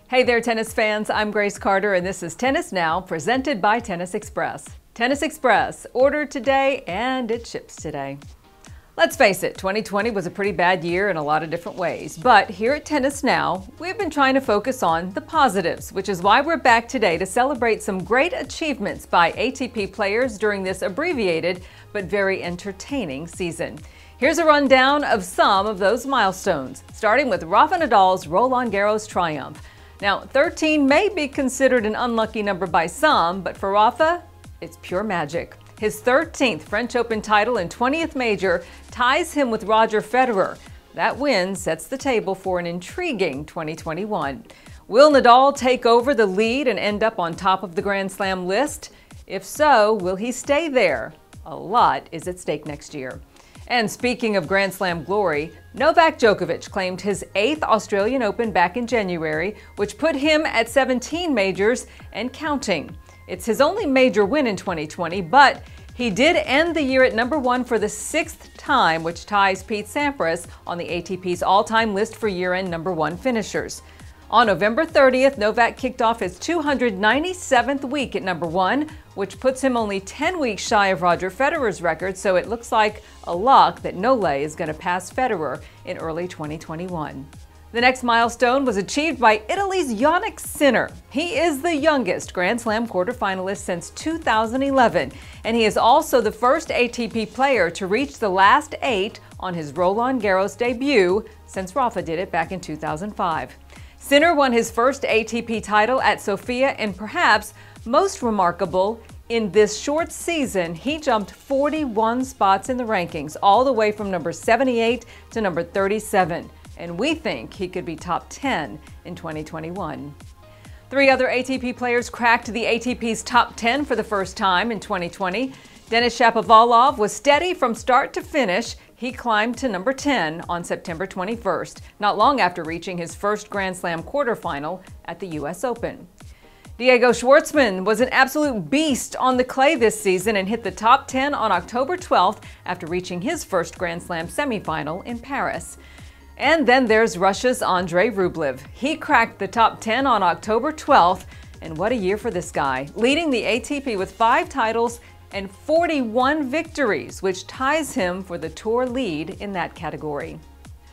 Hey there, tennis fans. I'm Grace Carter, and this is Tennis Now, presented by Tennis Express. Tennis Express, ordered today, and it ships today. Let's face it, 2020 was a pretty bad year in a lot of different ways. But here at Tennis Now, we've been trying to focus on the positives, which is why we're back today to celebrate some great achievements by ATP players during this abbreviated but very entertaining season. Here's a rundown of some of those milestones, starting with Rafa Nadal's Roland Garros triumph. Now, 13 may be considered an unlucky number by some, but for Rafa, it's pure magic. His 13th French Open title and 20th major ties him with Roger Federer. That win sets the table for an intriguing 2021. Will Nadal take over the lead and end up on top of the Grand Slam list? If so, will he stay there? A lot is at stake next year. And speaking of Grand Slam glory, Novak Djokovic claimed his 8th Australian Open back in January, which put him at 17 majors and counting. It's his only major win in 2020, but he did end the year at number 1 for the 6th time, which ties Pete Sampras on the ATP's all-time list for year-end number 1 finishers. On November 30th, Novak kicked off his 297th week at number 1, which puts him only 10 weeks shy of Roger Federer's record, so it looks like a lock that Nole is going to pass Federer in early 2021. The next milestone was achieved by Italy's Jannik Sinner. He is the youngest Grand Slam quarterfinalist since 2011, and he is also the first ATP player to reach the last 8 on his Roland Garros debut since Rafa did it back in 2005. Sinner won his first ATP title at Sofia, and perhaps most remarkable, in this short season, he jumped 41 spots in the rankings, all the way from number 78 to number 37. And we think he could be top 10 in 2021. 3 other ATP players cracked the ATP's top 10 for the first time in 2020. Denis Shapovalov was steady from start to finish. He climbed to number 10 on September 21st, not long after reaching his first Grand Slam quarterfinal at the US Open. Diego Schwartzman was an absolute beast on the clay this season and hit the top 10 on October 12th after reaching his first Grand Slam semifinal in Paris. And then there's Russia's Andrei Rublev. He cracked the top 10 on October 12th, and what a year for this guy, leading the ATP with 5 titles and 41 victories, which ties him for the tour lead in that category.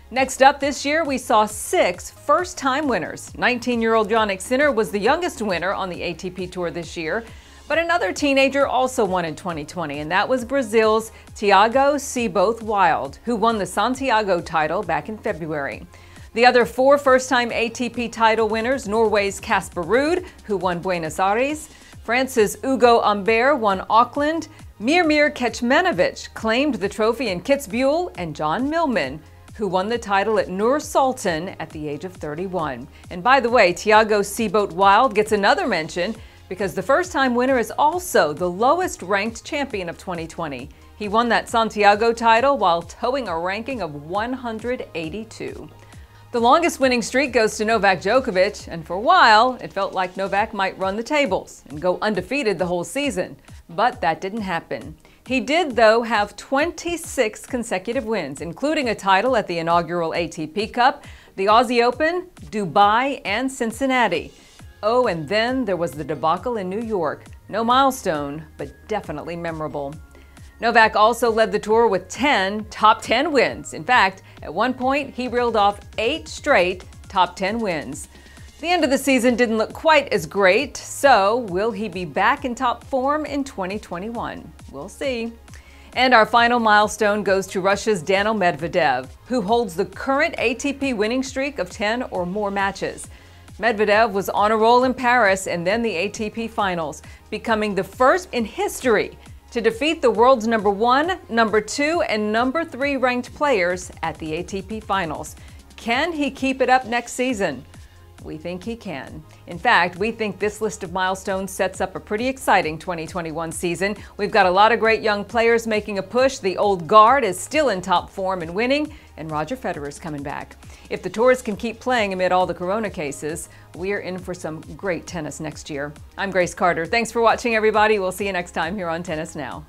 Next up this year, we saw 6 first-time winners. 19-year-old Jannik Sinner was the youngest winner on the ATP Tour this year, but another teenager also won in 2020, and that was Brazil's Thiago Seboth Wild, who won the Santiago title back in February. The other 4 first-time ATP title winners, Norway's Casper Ruud, who won Buenos Aires, France's Ugo Humbert won Auckland, Mirmir Kecmanovic claimed the trophy in Kitzbühel, and John Millman, who won the title at Nur Sultan at the age of 31. And by the way, Thiago Seboth Wild gets another mention because the first-time winner is also the lowest-ranked champion of 2020. He won that Santiago title while towing a ranking of 182. The longest winning streak goes to Novak Djokovic, and for a while, it felt like Novak might run the tables and go undefeated the whole season. But that didn't happen. He did, though, have 26 consecutive wins, including a title at the inaugural ATP Cup, the Aussie Open, Dubai, and Cincinnati. Oh, and then there was the debacle in New York. No milestone, but definitely memorable. Novak also led the tour with 10 top 10 wins. In fact, at one point, he reeled off 8 straight top 10 wins. The end of the season didn't look quite as great, so will he be back in top form in 2021? We'll see. And our final milestone goes to Russia's Daniil Medvedev, who holds the current ATP winning streak of 10 or more matches. Medvedev was on a roll in Paris and then the ATP finals, becoming the first in history to defeat the world's number 1, number 2, and number 3 ranked players at the ATP finals. Can he keep it up next season? We think he can. In fact, we think this list of milestones sets up a pretty exciting 2021 season. We've got a lot of great young players making a push. The old guard is still in top form and winning, and Roger Federer is coming back. If the tours can keep playing amid all the corona cases, we are in for some great tennis next year. I'm Grace Carter. Thanks for watching, everybody. We'll see you next time here on Tennis Now.